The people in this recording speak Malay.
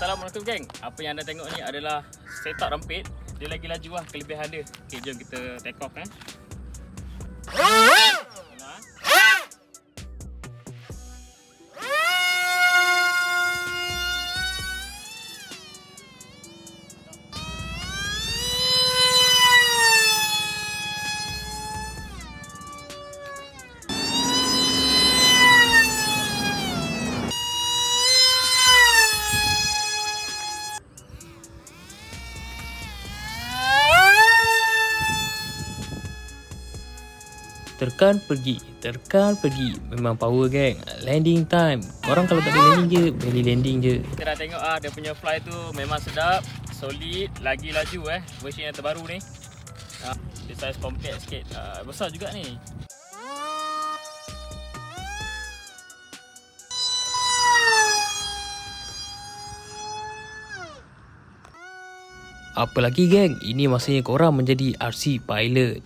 Assalamualaikum geng. Apa yang anda tengok ni adalah setup rampit. Dia lagi laju lah, kelebihan dia. Okay, jom kita take off Terkan pergi. Memang power geng. Landing time. Korang kalau tak ada landing je, belly landing je. Kita dah tengok dia punya fly tu memang sedap, solid, lagi laju version yang terbaru ni. Dia size compact sikit, besar juga ni. Apa lagi geng? Ini masanya korang menjadi RC pilot.